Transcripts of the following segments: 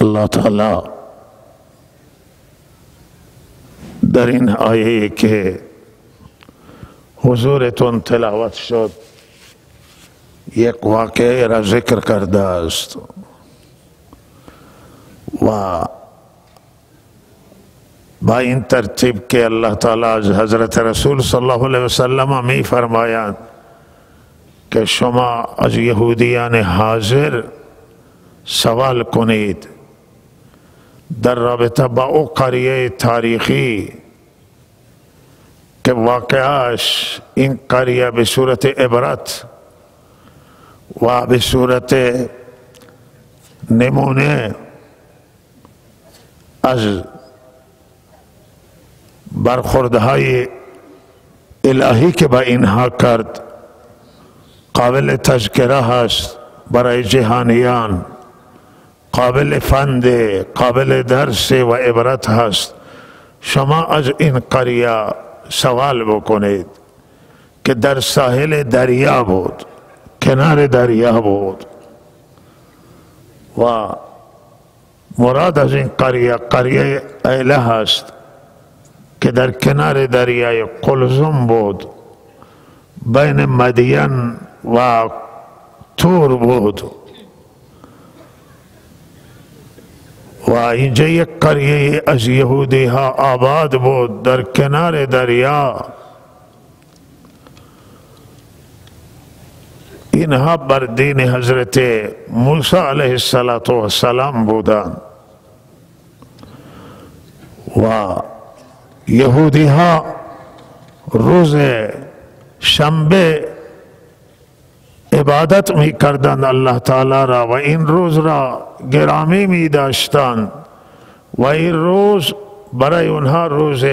الله تعالی در این آیه که حضورتون تلاوت شد یک واقعه را ذکر کرده است و با این ترتیب که الله تعالی از حضرت رسول صلی الله علیه وسلم می فرمایند که شما از یهودیان حاضر سوال کنید در رابطه با او قریه تاریخی که واقعاش این قریه به صورت عبرت و به صورت نمونه از برخوردهای الهی که با اینها کرد قابل تذکره هست برای جهانیان، قابل فند، قابل درس و عبرت هست. شما از این قریه سوال بکنید که در ساحل دریا بود، کنار دریا بود و مراد از این قریه ایله هست که در کنار دریای قلزم بود، بین مدین و تور بود و اینجا یک قریه از یهودی ها آباد بود در کنار دریا. اینها بر دین حضرت موسی علیه السلام بودند و یهودی ها روز شنبه عبادت می کردند الله تعالی را و این روز را گرامی می داشتند و این روز برای اونها روز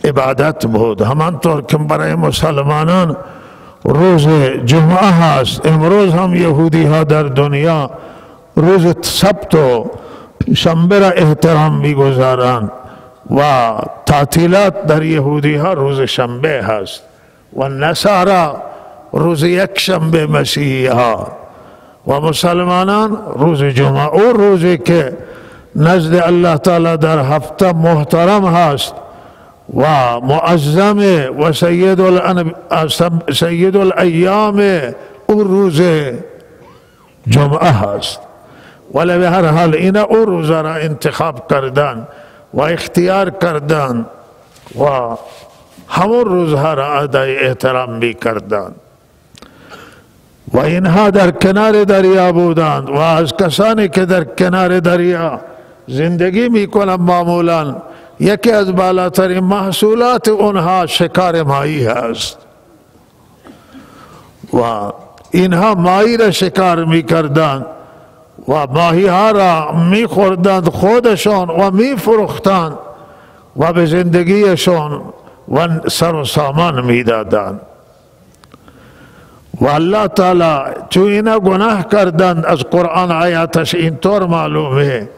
عبادت بود، همانطور که برای مسلمانان روز جمعه هست. امروز هم یهودی ها در دنیا روز سبت و شنبه را احترام می گذارند و تعطیلات در یهودی ها روز شنبه هست و نصارا روز یک شنبه مسیحی ها و مسلمانان روز جمعه، او روزی که نزد الله تعالی در هفته محترم هست و معظم و سید الایام، او روز جمعه هست. ولی به هر حال اینا او روز را انتخاب کردن و اختیار کردن و همون روزها را ادای احترام می کردن و اینها در کنار دریا بودند و از کسانی که در کنار دریا زندگی می کنند معمولا یکی از بالاترین محصولات اونها شکار ماهی هست و اینها ماهی را شکار می کردند و ماهی ها را می خوردند خودشان و می فروختند و به زندگیشان و سر و سامان می دادند و الله تعالی چون اینا گناه کردند از قرآن آیاتش اینطور معلومه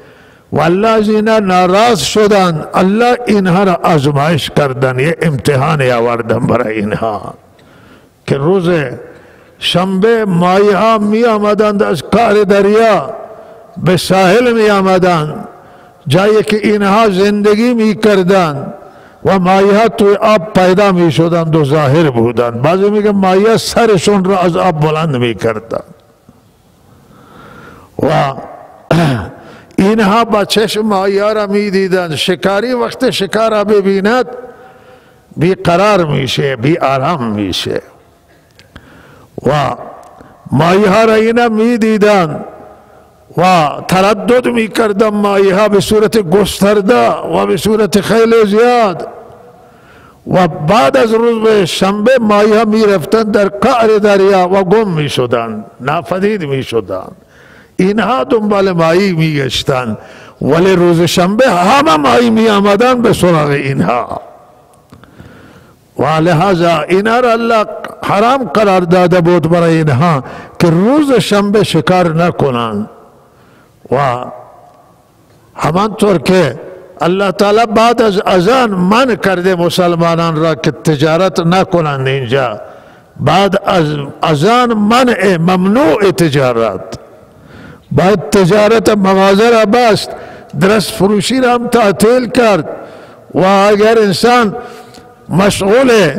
و الله از اینا ناراض شدند، الله اینها را آزمایش کردند، یه امتحان آوردن برای اینها که روز شنبه ماهی ها می آمدند از کار دریا به ساحل می آمدند، جایی که اینها زندگی می کردند و ماهی ها توی آب پیدا می شدند و ظاهر بودند. بعضی میگن ماهی ها سرشون را از آب بلند می کردند و اینها با چشم ماهی ها را می دیدند. شکاری وقت شکار را ببیند بی قرار میشه، بی آرام میشه و ماهی ها را اینا می دیدند و تردد می کردن ماهی ها به صورت گسترده و به صورت خیلی زیاد و بعد از روز شنبه ماهی ها می رفتن در قعر دریا و گم می شدن، ناپدید می شدن. اینها دنبال ماهی می گشتن ولی روز شنبه همه ماهی می آمدن به سراغ اینها و لحاظا اینها را الله حرام قرار داده بود برای اینها که روز شنبه شکار نکنند و همانطور که الله تعالی بعد از اذان منع کرده مسلمانان را که تجارت نکنند اینجا، بعد از اذان منع ممنوع تجارت باید تجارت مغازه را بست، درست فروشی را هم تعطیل کرد. و اگر انسان مشغول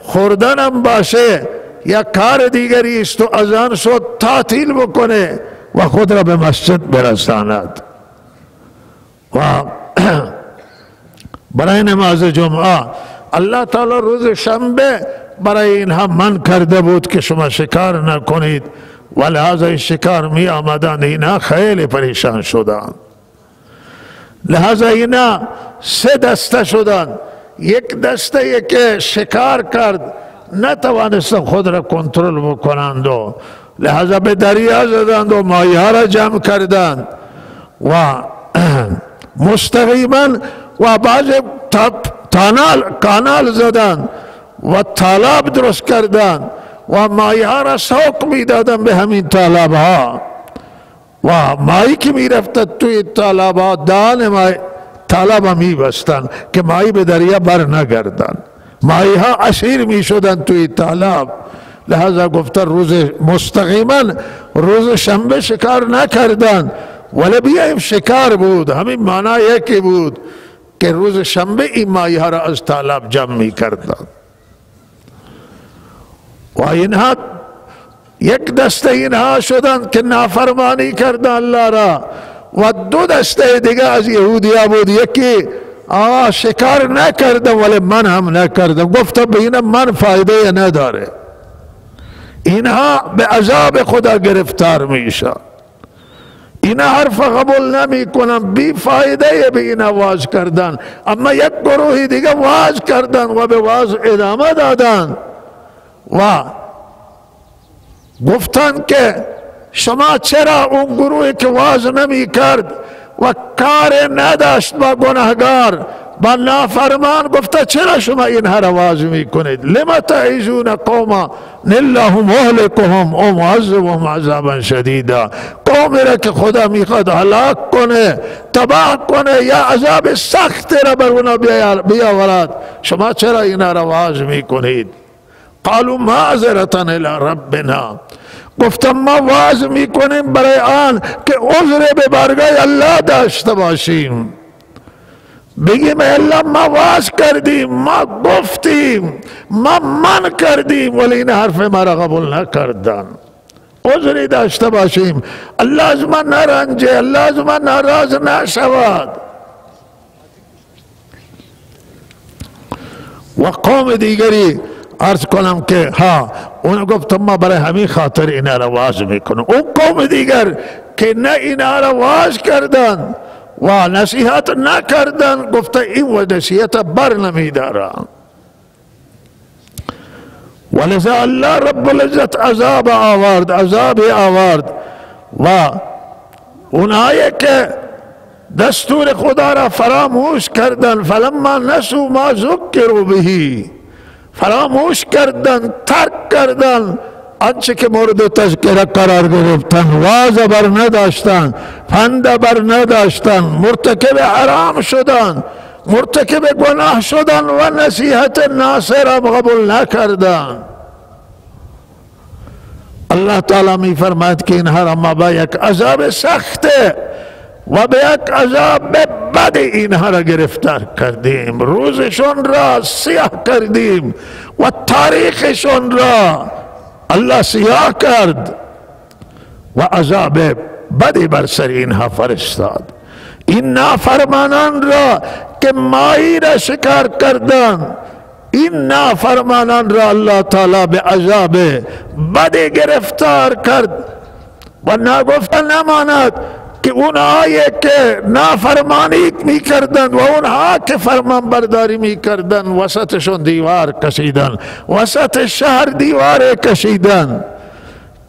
خوردن هم باشه یا کار دیگری است و اذان شد تعطیل بکنه و خود را به مسجد برساند. و برای نماز جمعه اللہ تعالی روز شنبه برای اینها من کرده بود که شما شکار نکنید و لحاظا شکار می آمدند، اینها خیلی پریشان شدند. لہذا اینا سه دسته شدند. یک دسته که شکار کرد نتوانستند خود را کنترل بکنند و لہذا به دریا زدند و ماهی‌ها را جمع کردند و مستقیما و بعض کانال زدند و تالاب درست کردند و ماهی‌ها را سوق می دادند به همین تالاب ها و ماهی که می رفتند توی تالاب ها دان تالاب می بستند که ماهی به دریا بر نگردند. ماهی ها اسیر می شدند توی تالاب. لہذا گفتن روز مستقیما روز شنبه شکار نکردند، ولی بیایم شکار بود. همین معنی یکی بود که روز شنبه این ماهی ها را از تالاب جمع می کردند. و اینها یک دسته اینها شدند که نافرمانی کردند الله را و دو دسته دیگه از یهودیا بود. یکی شکار نکردم ولی من هم نکردم، گفتم به اینا من فایده نداره، اینها به عذاب خدا گرفتار میشن، اینا حرف قبول نمی کنن، بی فایده به اینا واز کردن. اما یک گروه دیگه واز کردن و به واز ادامه دادن و گفتن که شما چرا اون گروهی که واز نمی کرد و کار نداشت با گناهگار با نافرمان، گفته چرا شما اینها را واز می کنید؟ لما تعیزون قوما الله مهلکهم او معذبهم عذابا شدیدا. قومی را که خدا میخواد هلاک کنه، تباه کنه یا عذاب سخت را بر اونا بیاورد، شما چرا اینها را واز می کنید؟ قالوا معذرة الى ربنا، گفتم ما واز می کنیم برای آن که عذر به بارگاه الله داشته باشیم، بگیم الله ما واز کردیم، ما گفتیم، ما من کردیم ولی این حرف ما را قبول نکردن، عذری داشته باشیم، الله از ما نرنجه، الله از ما ناراض نشود. و قوم دیگری عرض کنم که اون گفتم ما برای همین خاطر اینا را واز میکنم. اون قوم دیگر که نه اینا را واز کردن و نصیحت نکردن، گفته این و نصیحت بر نمیدارن. ولذا الله رب العزت عذاب آورد و اونایی که دستور خدا را فراموش کردن، فلما نسوا ما ذکروا به، فراموش کردن، ترک کردن آنچه که مورد تذکره قرار گرفتن، واز بر نداشتن، پند بر نداشتن، مرتکب حرام شدن، مرتکب گناه شدن و نصیحت ناصر را قبول نکردن. الله تعالی می فرماید که اینها را ما با یک عذاب سخته و به یک عذاب بد اینها را گرفتار کردیم، روزشون را سیاه کردیم و تاریخشون را الله سیاه کرد و عذاب بدی بر سر اینها فرستاد. این نافرمانان را که ماهی را شکار کردند، این نافرمانان را الله تعالی به عذاب بدی گرفتار کرد و نگفته نماند که اونهایی که نافرمانی می کردن و اونها که فرمان برداری می کردن وسطشون دیوار کشیدن، وسط شهر دیوار کشیدن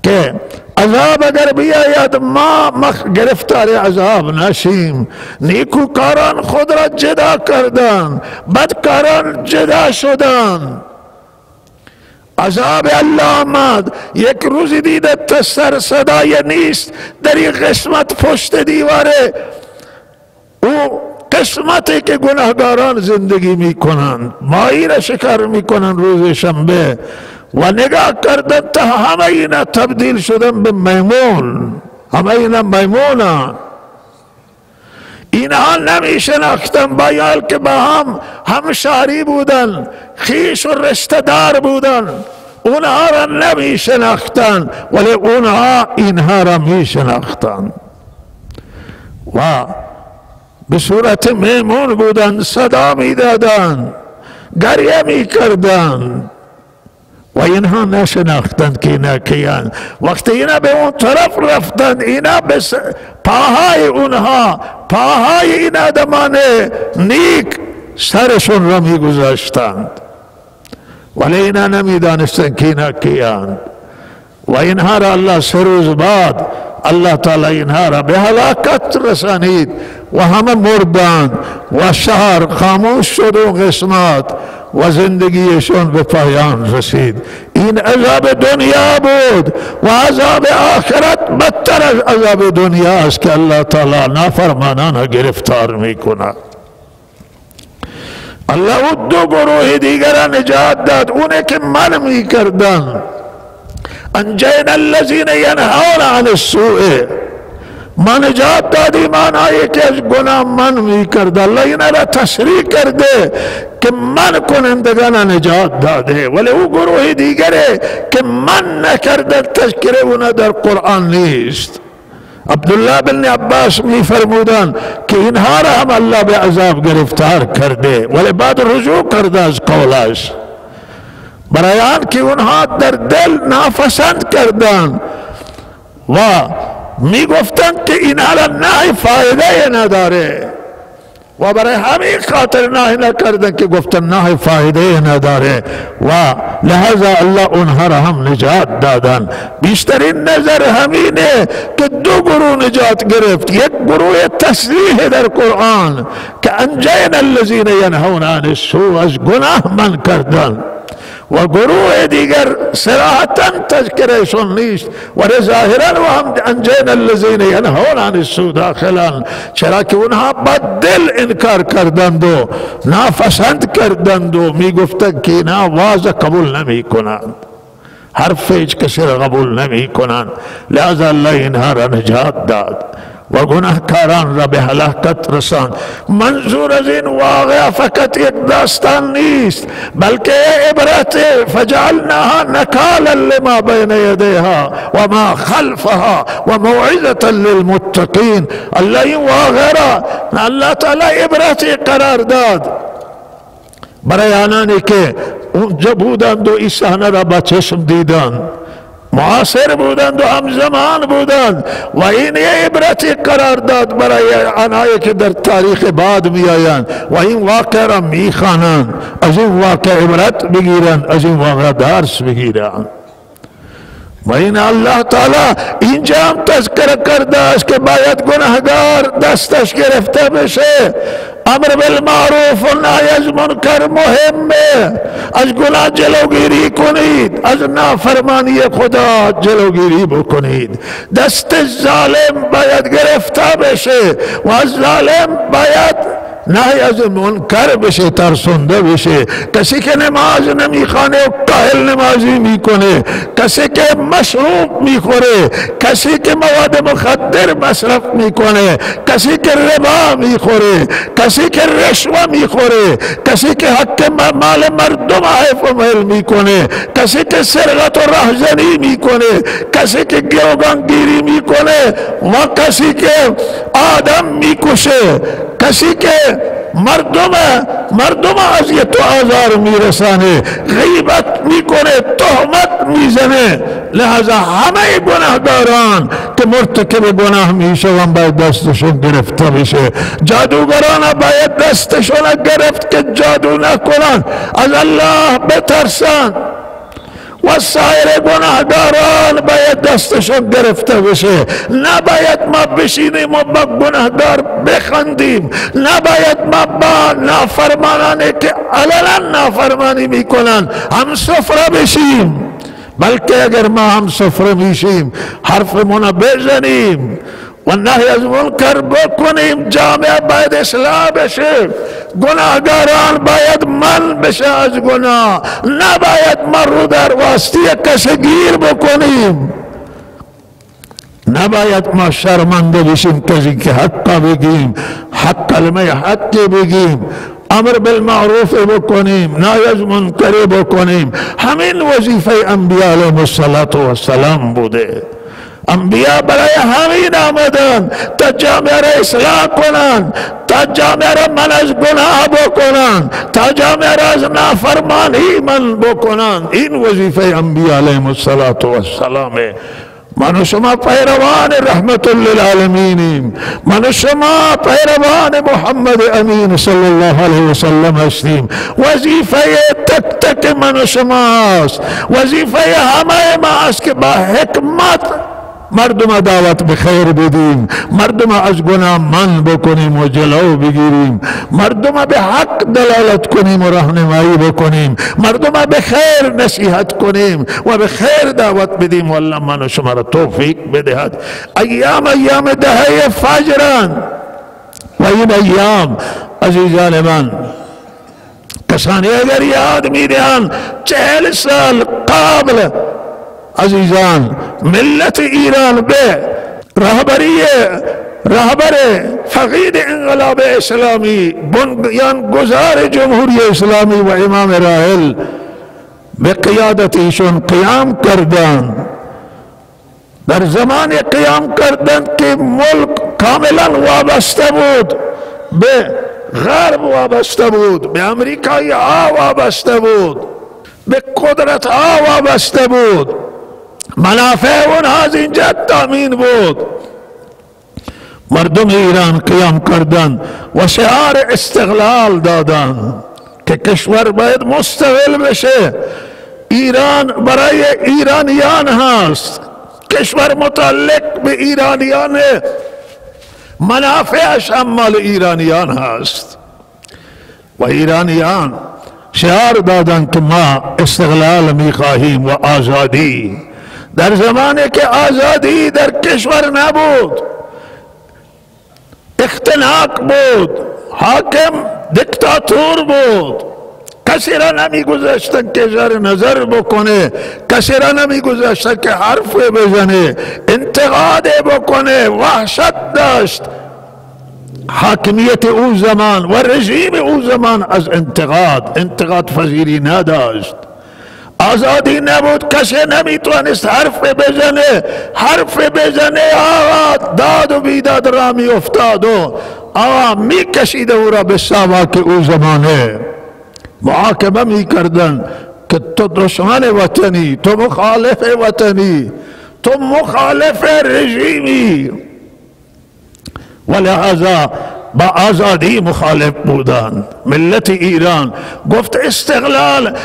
که عذاب اگر بیاید ما گرفتار عذاب نشیم. نیکوکاران خود را جدا کردن، بدکاران جدا شدن، عذاب الله آمد. یک روز دیده سر صدای نیست در این قسمت پشت دیواره، او قسمتی که گناهگاران زندگی می کنند، ماهی را شکار می کنند روز شنبه و نگاه کردن تا همه اینا تبدیل شدن به میمون. همه اینا میمونن. اینها نمی شناختن باید که با هم همشهری بودن، خیش و رشته دار بودن، اونها را نمی شناختن ولی اونها اینها را می شناختن و به صورت میمون بودن، صدا می دادن، گریه می کردن و اینها نشناختند که اینا کیان. وقتی اینا به اون طرف رفتند، اینا به پاهای اونها، پاهای این آدمان نیک سرشون را می گذاشتند ولی اینا نمی دانستند که اینا کیان. و اینها را الله 3 روز بعد الله تعالی اینها را به هلاکت رسانید و همه مردند و شهر خاموش شد و قسمت و زندگیشون به پایان رسید. این عذاب دنیا بود و عذاب آخرت بدتر از عذاب دنیا است که الله تعالی نافرمانان گرفتار میکند. الله او 2 گروه دیگر نجات داد، اونه که من میکردن. انجینا الذین ینهون عن السوء، ما نجات دادی معنی که از گناه من میکرد. الله اینا را تشریح کرده که من کنندگان نجات داده، ولی او گروه دیگره که من نکرده تذکره اونا در قرآن نیست. عبدالله بن عباس می فرمودن که اینها را هم الله به عذاب گرفتار کرده ولی بعد رجوع کرده از قولش، برای آن که اونها در دل ناپسند کردن و می گفتند که اینها را نه فایده نداره و برای همین خاطر نه نکردن که گفتن نه فایده نداره و لہذا الله اونها را هم نجات دادن. بیشترین نظر همینه که 2 گروه نجات گرفت. یک گروه تصریح در قرآن که انجینا الذین ینهون عن السوء، از گناه من کردن، و گروه دیگر صراحتاً تذکرهشون نیست و ظاهراً و هم انجینا الذین ینهون عن السوء داخلن، چرا که اونها بد دل انکار کردند و ناپسند کردند و می گفتند که اینا واعظ قبول نمی کنند، حرف هیچ کسی را قبول نمی کنند. لذا الله اینها را نجات داد و گناهکاران را به هلاکت رساند. منظور از این واقعه فقط یک داستان نیست بلکه عبرت فجعلناها نکالا لما بین یدیها و ما خلفها و موعظة للمتقین. الله این واقعه را الله تعالی عبرتی قرار داد برای آنانی که اونجا بودند و این صحنه را با چشم دیدند، معاصر بودند و همزمان بودند و این عبرتی قرار داد برای آنهایی که در تاریخ بعد می آیند و این واقع را می خوانند، از این واقع عبرت بگیرند، از این واقع درس بگیرند. و این الله تعالی اینجا هم تذکر کرده است که باید گناهگار دستش گرفته بشه. امر بالمعروف و نهی از منکر مهمه. از گناه جلوگیری کنید، از نافرمانی خدا جلوگیری بکنید. دست ظالم باید گرفته بشه و از ظالم باید نهی از منکر بشه، ترسونده بشه. کسی که نماز نمیخوانه و کاهل نمازی میکنه، کسی که مشروب میخوره، کسی که مواد مخدر مصرف میکنه، کسی که ربا میخوره، کسی که رشوه میخوره، کسی که حق مال مردم حیف و میل میکنه، کسی که سرقت و راهزنی میکنه، کسی که گروگانگیری میکنه و کسی که آدم میکشه، کسی که مردم اذیت و آزار میرسانه، غیبت میکنه، تهمت میزنه. لہذا همه گناهگاران که مرتکب گناه میشوند باید دستشون گرفته بشه. جادوگران باید دستشون گرفت که جادو نکنن، از الله بترسن و سایر گناهگاران باید دستشون گرفته بشه. نباید ما بشینیم و با گناهگار بخندیم، نباید ما با نافرمانانی که علنا نافرمانی میکنن هم سفره بشیم، بلکه اگر ما هم سفره میشیم حرفمون بزنیم و نهی از منکر بکنیم. جامعه باید اصلاح بشه، گناهگاران باید من بشه از گناه، نباید ما رو در واسطه کسی گیر بکنیم، نباید ما شرمنده بشیم کسی که حق بگیم، حق کلمه حق بگیم، امر بالمعروف بکنیم، نهی از منکر بکنیم. همین وظیفه انبیاء علیهم السلام بوده. انبیاء برای همین آمدن تا جامعه را اصلاح کنن، تا جامعه را من از گناه بکنن، تا جامعه را از نافرمانی من بکنن. این وظیفه انبیاء علیهم السلام. من و شما پیروان رحمت للعالمینیم، من و شما پیروان محمد امین صلی الله علیه وسلم هستیم. وظیفه تک تک من و شماست، وظیفه همه ما است که با حکمت مردم دعوت به خیر بدیم، مردم از گناه من بکنیم و جلو بگیریم، مردم به حق دلالت کنیم و راهنمایی بکنیم، مردم به خیر نصیحت کنیم و به خیر دعوت بدیم. والله من و شما را توفیق بدهد. ایام دهه فجران و این ایام عزیزان من، کسانی اگر یاد میدهند 40 سال قبل عزیزان ملت ایران به رهبر فقید انقلاب اسلامی، بنیانگذار جمهوری اسلامی و امام راحل به قیادت ایشون قیام کردند. در زمان قیام کردند که ملک کاملا وابسته بود به غرب، وابسته بود به امریکایی ها، وابسته بود به قدرت ها، وابسته بود. منافع اونها از اینجا تامین بود. مردم ایران قیام کردند و شعار استقلال دادند که کشور باید مستقل بشه. ایران برای ایرانیان هست، کشور متعلق به ایرانیان، منافعش هم مال ایرانیان هست. و ایرانیان شعار دادند که ما استقلال میخواهیم و آزادی. در زمانی که آزادی در کشور نبود، اختناق بود، حاکم دیکتاتور بود، کسی را نمیگذاشتن که اظهار نظر بکنه، کسی را نمیگذاشتن که حرف بزنه، انتقاد بکنه. وحشت داشت حاکمیت او زمان و رژیم او زمان از انتقاد پذیری نداشت. آزادی نبود، کسی نمیتوانست حرف بزنه. آقا داد و بیداد را می افتاد و آقا می کشید او را به ساواک او زمانه. محاکمه می کردن که تو دشمن وطنی، تو مخالف وطنی، تو مخالف رژیمی. ولهذا با آزادی مخالف بودند. ملت ایران گفت استقلال،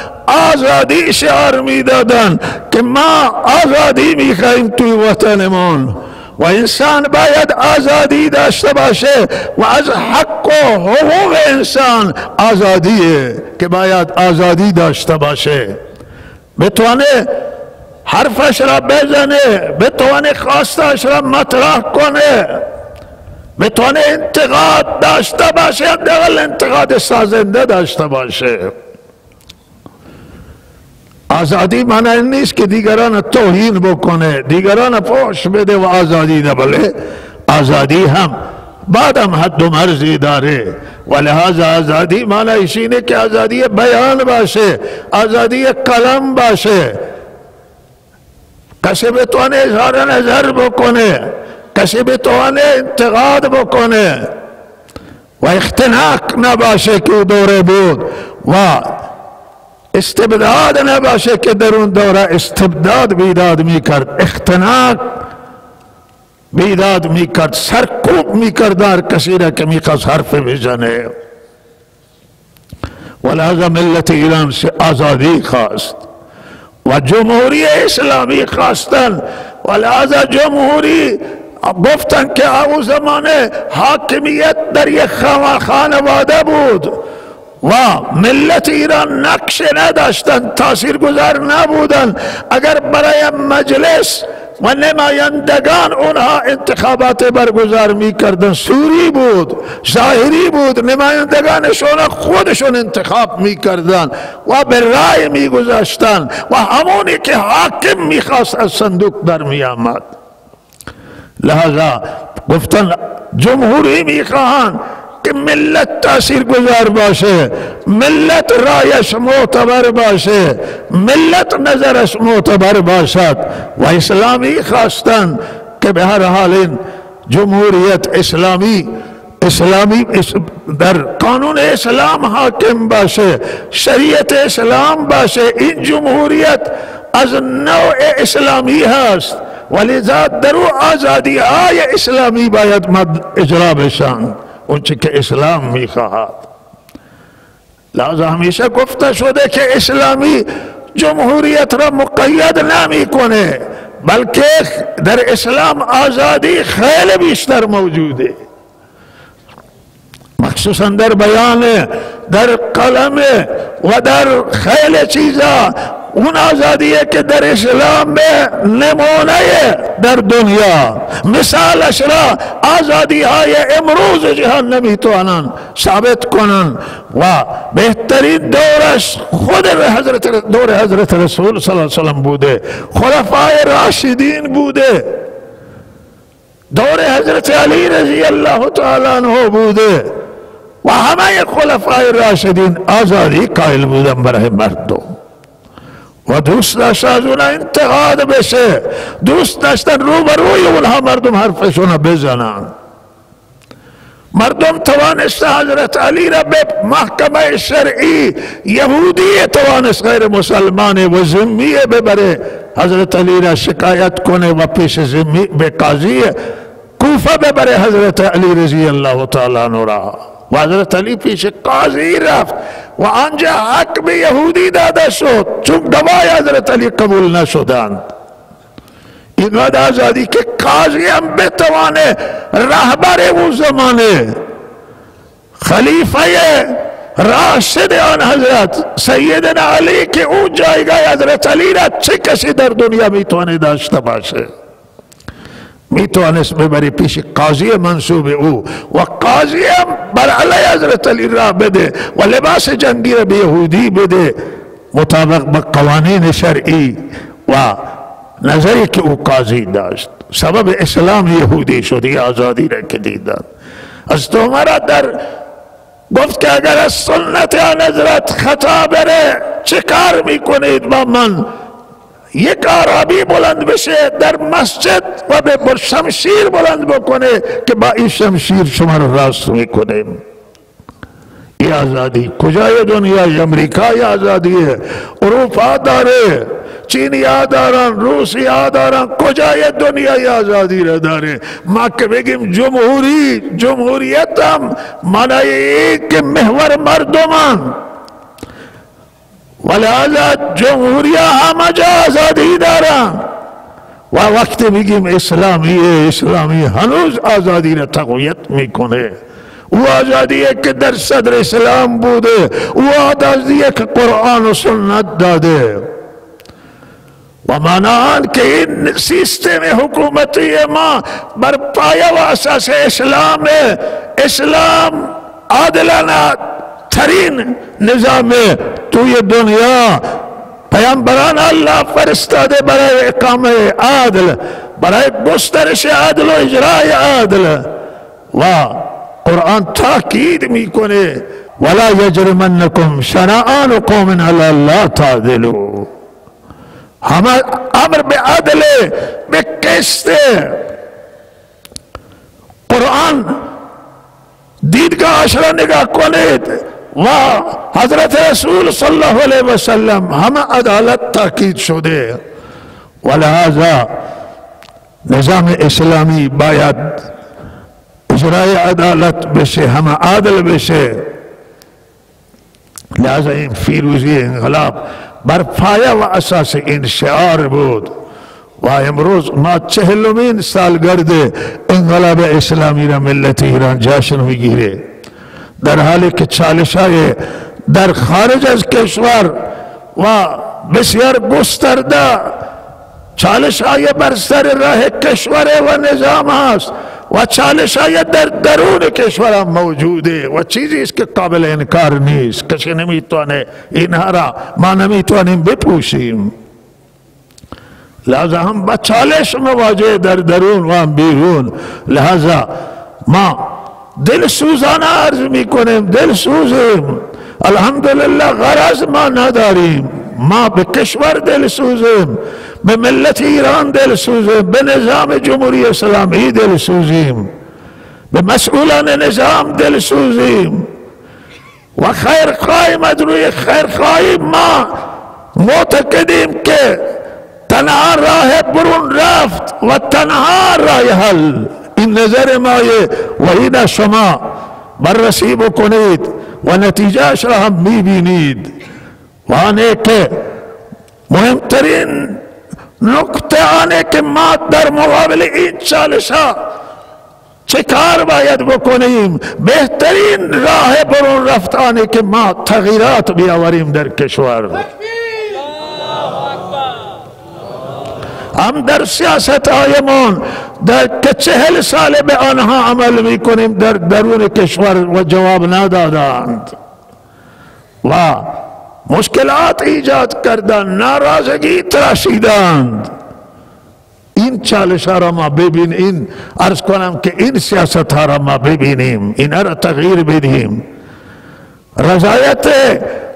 آزادی شعار میدادند که ما آزادی میخواهیم توی وطنمون و انسان باید آزادی داشته باشه و از حق و حقوق انسان آزادیه که باید آزادی داشته باشه، بتونه حرفش را بزنه، بتونه خواستش را مطرح کنه، بتونه انتقاد داشته باشه، حداقل انتقاد سازنده داشته باشه. آزادی معنی نیست که دیگران توهین بکنه، دیگران فحش بده و آزادی نبله. آزادی هم بعدم حد و مرزی داره. ولهذا آزادی معنی اینه که آزادی بیان باشه، آزادی کلام باشه، کسی بتونه اظهار نظر بکنه، کسی بتونه انتقاد بکنه و اختناق نباشه که دوره بود و استبداد نباشه که در اون دوره استبداد بیداد میکرد، اختناق بیداد میکرد، سرکوب میکرد هر کسی را که میخواست حرف بزنه. ولهذا ملت ایران سے آزادی خواست و جمهوری اسلامی خواستن. ولهذا جمهوری گفتن که او زمانه حاکمیت در یک خانواده بود و ملت ایران نقش نداشتن، تاثیرگذار نبودن. اگر برای مجلس و نمایندگان اونها انتخابات برگزار میکردن، سوری بود، ظاهری بود، نمایندگانشون خودشون انتخاب میکردن و به رای میگذاشتن و همونی که حاکم میخواست از صندوق در میآمد. لہذا گفتن جمهوری میخواهند که ملت تأثیر گذار باشه، ملت رایش معتبر باشه، ملت نظرش معتبر باشد. و اسلامی خواستن که به هر حال این جمهوریت اسلامی در قانون اسلام حاکم باشه، شریعت اسلام باشه. این جمهوریت از نوع اسلامی هست، ولذا در او آزادی های اسلامی باید اجرا بشن، اونچه که اسلام میخواهد. لذا همیشه گفته شده که اسلامی جمهوریت را مقید نمی کنه، بلکه در اسلام آزادی خیلی بیشتر موجوده، مخصوصا در بیان، در قلم و در خیلی چیزا. اون آزادیه که در اسلام به نمونه در دنیا، مثالش را آزادی های امروز جهان نمیتوانند ثابت کنند. و بهترین دورش خود دور حضرت رسول صلی الله علیه وسلم بوده، خلفای راشدین بوده، دور حضرت علی رضی الله تعالی عنه بوده و همه خلفای راشدین آزادی قائل بودن برای مردم و دوست داشتن از اونها انتقاد بشه، دوست داشتن روبروی اونها مردم حرفشون بزنن. مردم توانست حضرت علی را به محکمه شرعی یهودی توانست غیر مسلمان و ذمیه ببره، حضرت علی را شکایت کنه و پیش ذمی به قاضی کوفه ببره حضرت علی رضی الله تعالی عنه را. و حضرت علی پیش قاضی رفت و آنجا حق به یهودی داده شد، چون گواه حضرت علی قبول نشدند. اینقدر آزادی که قاضی هم بتوانه رهبر او زمانه خلیفه راشد آن حضرت سیدنا علی که او جایگاه حضرت علی را چه کسی در دنیا میتونه داشته باشه، میتوانست ببری پیش قاضی منصوب او و قاضی هم بر علیه حضرت علی را بده و لباس جنگی را به یهودی بده مطابق با قوانین شرعی و نظری که او قاضی داشت. سبب اسلام یهودی شدی، آزادی را که دیدن. از تو مرا در گفت که اگر از سنت آن حضرت خطا بره چه کار میکنید با من؟ یک عربی بلند بشه در مسجد و به شمشیر بلند بکنه که با این شمشیر شما رو راست میکنیم. این آزادی کجای دنیا؟ امریکای آزادیه، اروپا داره، چینیا دارن، روسیا دارن، کجای دنیای آزادی را داره؟ ما که بگیم جمهوریت هم معنی این که محور مردمان، ولهذا جمهوری همه جا آزادی دارن. و وقتی بگیم اسلامی هنوز آزادی را تقویت میکنه. او آزادیه که در صدر اسلام بوده، او آزادیه که قرآن و سنت داده. و معنی که این سیستم حکومتی ما بر پایه و اساس اسلام عادلانه ترین نظام توی دنیا، پیامبران الله فرستاده برای اقامه عدل، برای گسترش عدل و اجرای عدل. و قرآن تاکید میکنه ولا یجرمنکم شنآن قوم علی الله تعدلوا. همه امر به عدل، به قسط. قرآن دیدگاهش را نگاه کنید و حضرت رسول صلی الله علیه و سلم همه عدالت تاکید شده. ولهذا نظام اسلامی باید اجرای عدالت بشه، همه عادل بشه. لہذا این فیروزی انقلاب بر پایه و اساس این شعار بود. و امروز ما 40مین سالگرد انقلاب اسلامی را ملت ایران جشن میگیره، در حالی که چالش‌های در خارج از کشور و بسیار گسترده چالش‌های بر سر راه کشور و نظام هست و چالش‌های در درون کشور هم موجوده و چیزی است که قابل انکار نیست. کسی نمیتونه اینها را ما نمیتونیم بپوشیم. لہذا ہم بچالش مواجه در درون و هم بیرون. لہذا ما دل سوزانه عرض میکنیم، دل سوزیم، الحمدلله غرض ما نداریم، ما به کشور دل سوزیم، به ملت ایران دل سوزیم، به نظام جمهوری اسلامی دل سوزیم، به مسئولان نظام دل سوزیم و خیرخواهی مدروی خیرخواهی. ما معتقدیم که تنها راه برون رفت و تنها راه حل این نظر مایه و این شما بررسی بکنید و نتیجهش را هم میبینید. و آنه که مهمترین نکته آنه که ما در مقابل این چالش ها چه کار باید بکنیم، بهترین راه برون رفت آنه که ما تغییرات بیاوریم در کشور. هم در سیاست هایمان در که 40 سال به آنها عمل میکنیم در درون کشور و جواب ندادند و مشکلات ایجاد کردند، ناراضگی تراشیدند. این چالش ها را ما ببین، این عرض کنم که این سیاست ها را ما ببینیم، این را تغییر بدیم. رضایت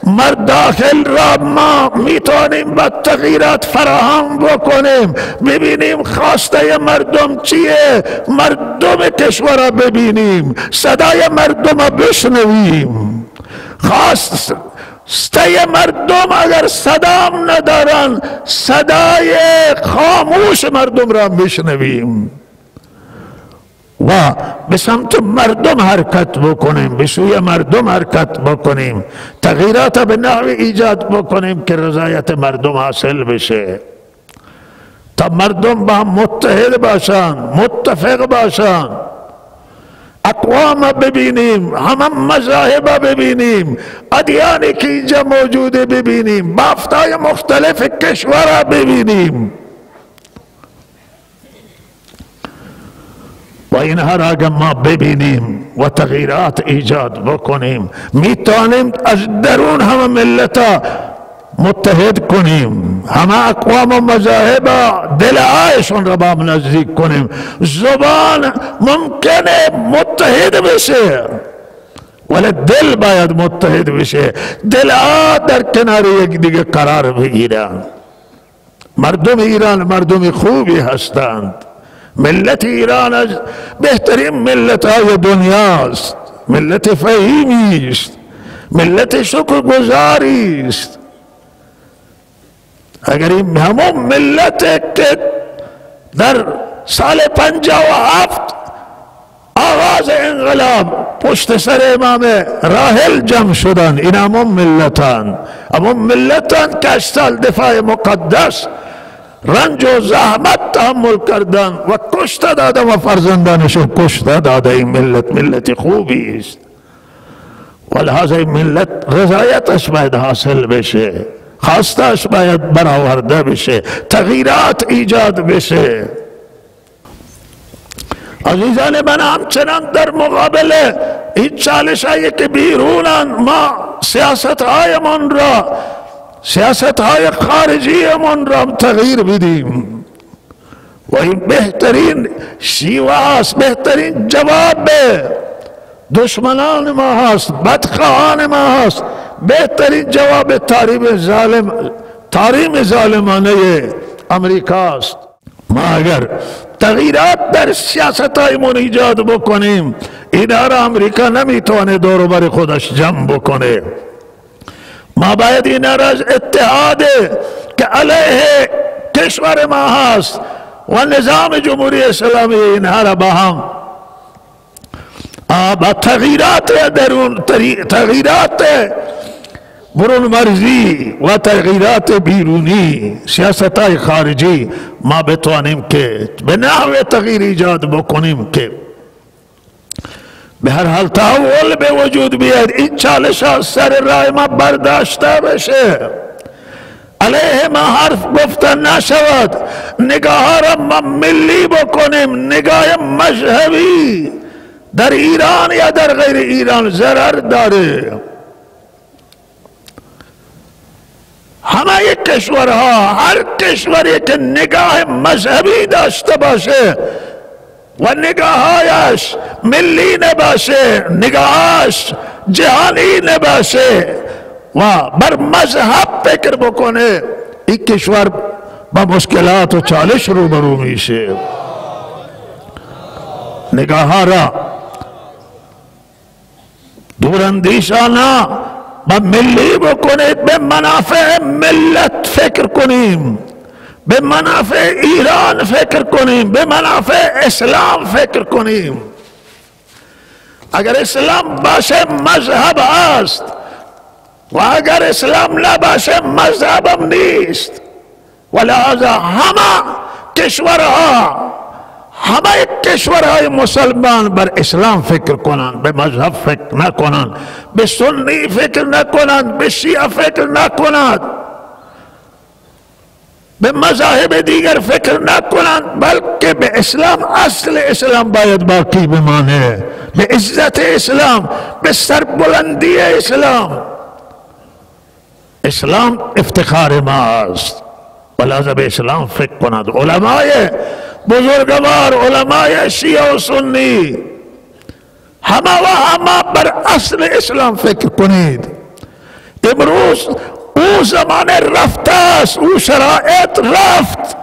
مرد داخل را ما میتونیم با تغییرات فراهم بکنیم. ببینیم خواسته مردم چیه، مردم کشور را ببینیم، صدای مردم را بشنویم. خواسته مردم اگر صدام ندارن، صدای خاموش مردم را بشنویم و به سمت مردم حرکت بکنیم، به سوی مردم حرکت بکنیم، تغییرات به نحوی ایجاد بکنیم که رضایت مردم حاصل بشه، تا مردم با هم متحد باشن، متفق باشن. اقوام ببینیم، هم مذاهب ببینیم، ادیانی که اینجا موجوده ببینیم، بافتای مختلف کشور ببینیم و اینها را اگر ما ببینیم و تغییرات ایجاد بکنیم، میتونیم از درون همه ملتا متحد کنیم، همه اقوام و مذاهب دلایشون را با هم نزدیک کنیم. زبان ممکنه متحد بشه ولی دل باید متحد بشه، دلها در کنار یک دیگه قرار بگیرن. مردم ایران مردم خوبی هستند، ملت ایران از بهترین ملت های دنیاست، ملت فهیمی است، ملت شکرگزاری است. اگر این همون ملت که در سال 57 آغاز انقلاب پشت سر امام راحل جمع شدن، این همون ملتان، همون ملتان که 8 سال دفاع مقدس رنج و زحمت تحمل کردن و کشته داده و فرزندانشو کشته داده. این ملت ملت خوبی است و لحاظ این ملت رضایتش باید حاصل بشه، خواستش باید برآورده بشه، تغییرات ایجاد بشه. عزیزان من، همچنان در مقابل این چالش هایی که بیرونن، ما سیاست هایمان را، سیاست های خارجی من را تغییر بدیم و این بهترین شیوه است، بهترین جواب دشمنان ما هست، بدخواهان ما هست، بهترین جواب تحریم ظالمانه امریکا است. ما اگر تغییرات در سیاست های من ایجاد بکنیم، اینها را امریکا نمیتونه دور بر خودش جمع بکنه. ما باید این را از اتحاد که علیه کشور ما هست و نظام جمهوری اسلامی، اینها را با هم با تغییرات درون، تغییرات برون مرزی و تغییرات بیرونی، سیاست های خارجی، ما بتوانیم که به نحو تغییر ایجاد بکنیم که به هر حال تحول به وجود بیاد، این چالش ها سر راه ما برداشته بشه، علیه ما حرف گفتن نشود، نگاه ها را ما ملی بکنیم، نگاه مذهبی در ایران یا در غیر ایران ضرر داره. همه کشورها، هر کشوری که نگاه مذهبی داشته باشه و نگاهایش ملی نباشه، نگاهش جهانی نباشه و بر مذهب فکر بکنه، این کشور با مشکلات و چالش روبرو میشه. نگاه ها را دوراندیشانه و ملی بکنید، به منافع ملت فکر کنیم، به منافع ایران فکر کنیم، به منافع اسلام فکر کنیم. اگر اسلام باشه مذهب است و اگر اسلام نباشه مذهبم نیست. ولهذا همه کشورهای مسلمان بر اسلام فکر کنند، به مذهب فکر نکنند، به سنی فکر نکنند، به شیعه فکر نکنند، به مذاهب دیگر فکر نکنند، بلکه به اسلام، اصل اسلام باید باقی بمانه، به عزت اسلام، به سربلندی اسلام. اسلام افتخار ما است، ولازم به اسلام فکر کنند. علمای بزرگوار، علمای شیعه و سنی، همه و همه بر اصل اسلام فکر کنید. امروز او زمان رفته است، او شرایط رفت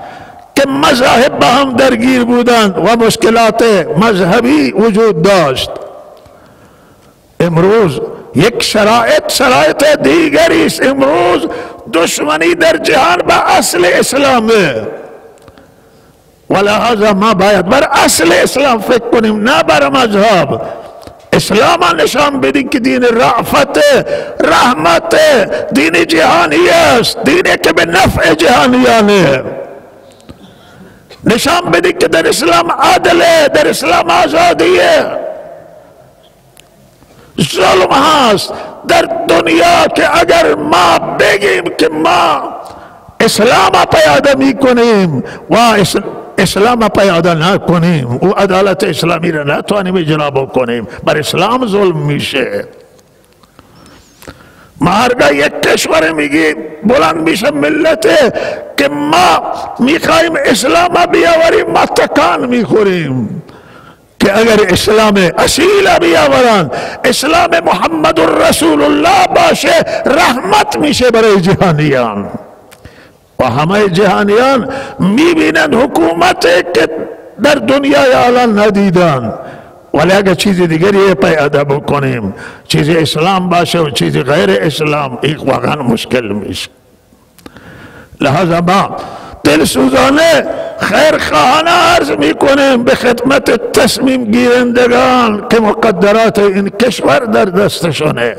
که مذاهب با هم درگیر بودند و مشکلات مذهبی وجود داشت. امروز یک شرایط دیگری است. امروز دشمنی در جهان با اصل اسلامه، ولهذا ما باید بر اصل اسلام فکر کنیم، نه بر مذهب. اسلام نشان بدید که دین رأفت، رحمت، دین جهانی است، دینی که به نفع جهانیانه. نشان بدید که در اسلام عدله، در اسلام آزادیه. ظلم هست در دنیا که اگر ما بگیم که ما اسلام پیاده می کنیم و اسلام پیاده نکنیم، او عدالت اسلامی را نتوانیم اجرا بکنیم، بر اسلام ظلم میشه. ما هرگاه یک کشور میگی بلند میشه ملت که ما میخوایم اسلام بیاوریم، ما تکان میخوریم که اگر اسلام اصیل بیاورن، اسلام محمد رسول الله باشه، رحمت میشه برای جهانیان و همه جهانیان میبینند حکومت که در دنیای الان ندیدن. ولی اگر چیز دیگری پیاده بکنیم، چیز اسلام باشه و چیز غیر اسلام، این واقعا مشکل میشه. لحاظا ما دلسوزانه خیرخواهانه عرض میکنیم به خدمت تصمیم گیرندگان که مقدرات این کشور در دستشونه،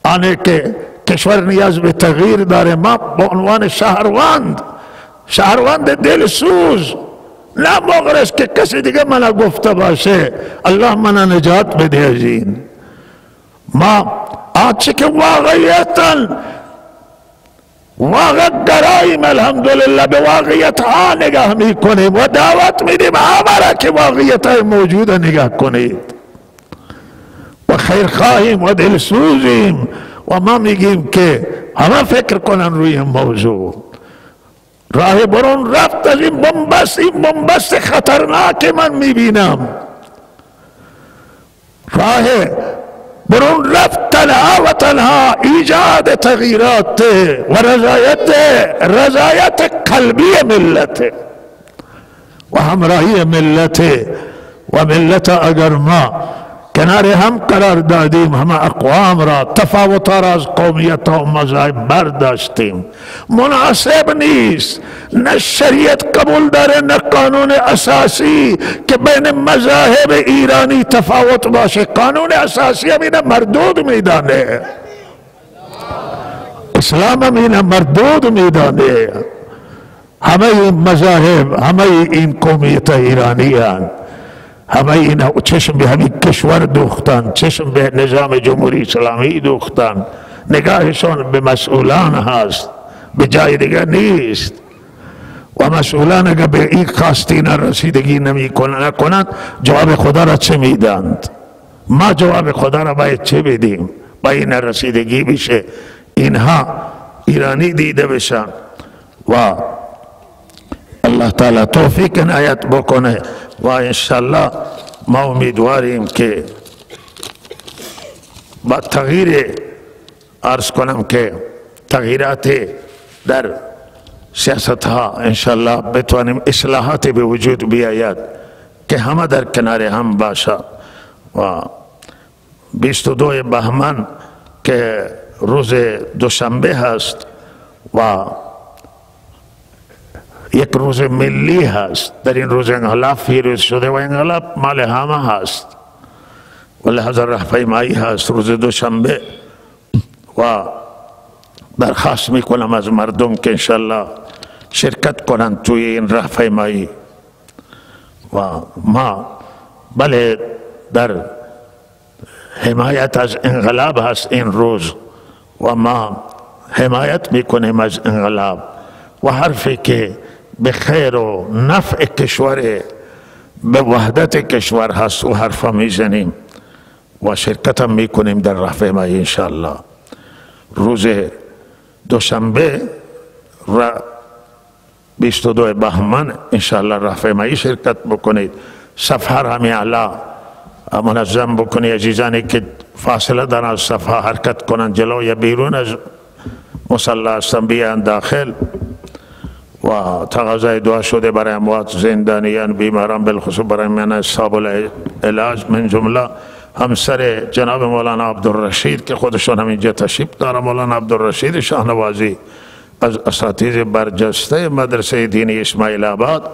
آنه که کشور نیاز به تغییر داره. ما به عنوان شهروند دلسوز، نه مغرض که کسی دیگه منو گفته باشه الله منو نجات بده از این. ما آنچه که واقع گراییم الحمدلله به واقعیت ها نگاه میکنیم و دعوت میدیم همه را که واقعیت های موجود نگاه کنید و خیرخواهیم و دلسوزیم و ما میگیم که همه فکر کنن روی این موضوع. راه برون رفت از این بنبست خطرناک من میبینم. راه برون رفت تنها و تنها ایجاد تغییرات و رضایت قلبی ملت و همراهی ملت و ملت. اگر ما کنار هم قرار دادیم، همه اقوام را، تفاوت‌ها را از قومیت و مذاهب برداشتیم، مناسب نیست. نه شریعت قبول داره نه قانون اساسی که بین مذاهب ایرانی تفاوت باشه. قانون اساسی هم اینه مردود میدانه، اسلام هم اینه مردود میدانه. همه این مذاهب، همه این قومیت ایرانی هستند، همه اینا چشم به همین کشور دوختن، چشم به نظام جمهوری اسلامی دوختن، نگاهشان به مسئولان هست، به جای دیگر نیست. و مسئولان اگر به این خواستین رسیدگی نمی کنند، جواب خدا را چه میدند؟ ما جواب خدا را باید چه بدیم؟ با این رسیدگی بشه. اینها ایرانی دیده بشن و الله تعالی توفیق عنایت بکنه و انشالله ما امیدواریم که با تغییر عرض کنم که تغییرات در سیاست ها انشالله بتوانیم اصلاحات به وجود بیاید که همه در کنار هم باشه و 22 بهمن که روز دوشنبه هست و یک روز ملی هست، در این روز انقلاب پیروز شده و انقلاب مال همه هست و لحظه راهپیمایی هست روز دوشنبه و درخواست میکنم از مردم که انشالله شرکت کنند توی این راهپیمایی و ما بله در حمایت از انقلاب هست این روز و ما حمایت میکنیم از انقلاب و حرفی که به خیر و نفع کشور به وحدت کشور هست و حرفا میزنیم و شرکت هم میکنیم در راهپیمایی انشاءالله. روز دوشنبه 22 بهمن انشاءالله راهپیمایی شرکت بکنید. صفحه همین اعلی منظم بکنید، عزیزانی که فاصله دارن از صفحه حرکت کنند جلو یا بیرون از مصلی هستن بیان داخل و تقاضای دعا شده برای اموات، زندانیان، بیماران، بالخصوص برای من اصحاب العلاج من جمله همسر جناب مولانا عبدالرشید که خودشون همینجا تشریف دارن، مولانا عبدالرشید شاهنوازی از اساتید برجسته مدرسه دینی اسماعیل آباد،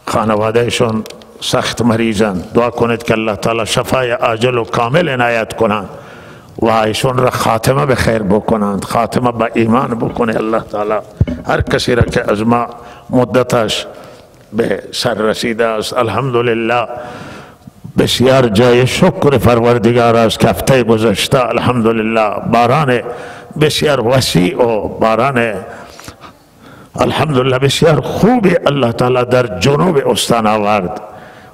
خانوادهشون سخت مریضند. دعا کنید که الله تعالی شفای عاجل و کامل عنایت کنند و ایشون را خاتمه به خیر بکنند، خاتمه با ایمان بکنه الله تعالی. هر کسی را که از ما مدتش به سر رسیده است الحمدلله بسیار جای شکر پروردگار است که هفته گذشته الحمدلله باران بسیار وسیع و باران الحمدلله بسیار خوبی الله تعالی در جنوب استان آورد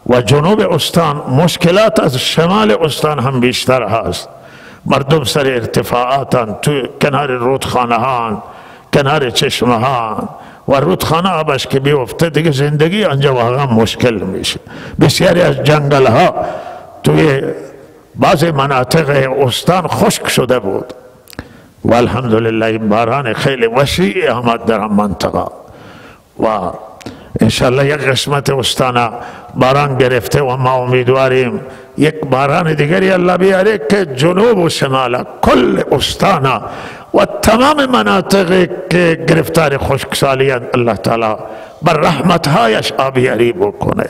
و جنوب استان مشکلات از شمال استان هم بیشتر هست. مردم سر ارتفاعاتن، تو کنار رودخانه ها، کنار چشمه ها و رودخانه آبش که بیفته دیگه زندگی آنجا واقعا مشکل میشه. بسیاری از جنگل ها توی بعض مناطق استان خشک شده بود و الحمدلله باران خیلی وسیع آمد در هم منطقه و انشالله یک قسمت استان باران گرفته و ما امیدواریم یک باران دیگری الله بیاره که جنوب و شمال کل استان و تمام مناطق که گرفتار خشکسالی الله تعالی بر رحمتهایش آبیاری بکنه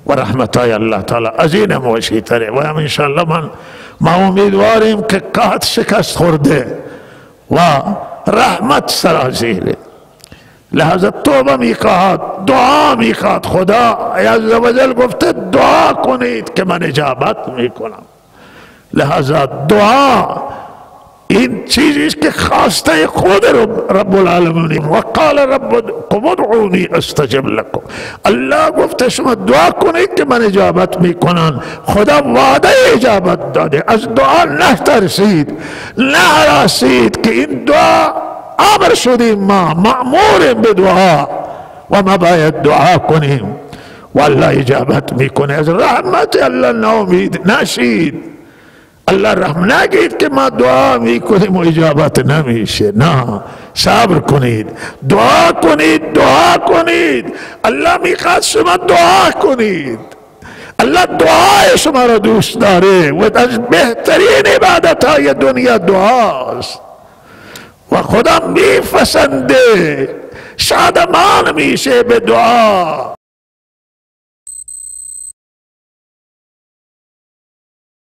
و رحمتهای الله تعالی عظیم و وسیع‌تره و هم انشالله ما امیدواریم که قحط شکست خورده و رحمت سرازیره. لحظه توبه میخواد، دعا میخواد. خدا عز و جل گفته دعا کنید که من اجابت میکنم. لحظه دعا این چیزی است که خواسته خود رب العالمین و قال ربکم ادعونی استجب لکم. الله گفته شما دعا کنید که من اجابت میکنم. خدا وعده اجابت داده. از دعا نترسید، نهراسید که این دعا امر شدیم، ما مأموریم به دعا و ما باید دعا کنیم و الله اجابت میکنه. از رحمت الله ناامید نشید. الله رحم نگید که ما دعا میکنیم و اجابت نمیشه. نه، صبر کنید، دعا کنید، دعا کنید. الله میخواد شما دعا کنید. الله دعای شما را دوست داره و از بهترین عبادت های دنیا دعاست و خدا میپسنده، شادمان میشه به دعا.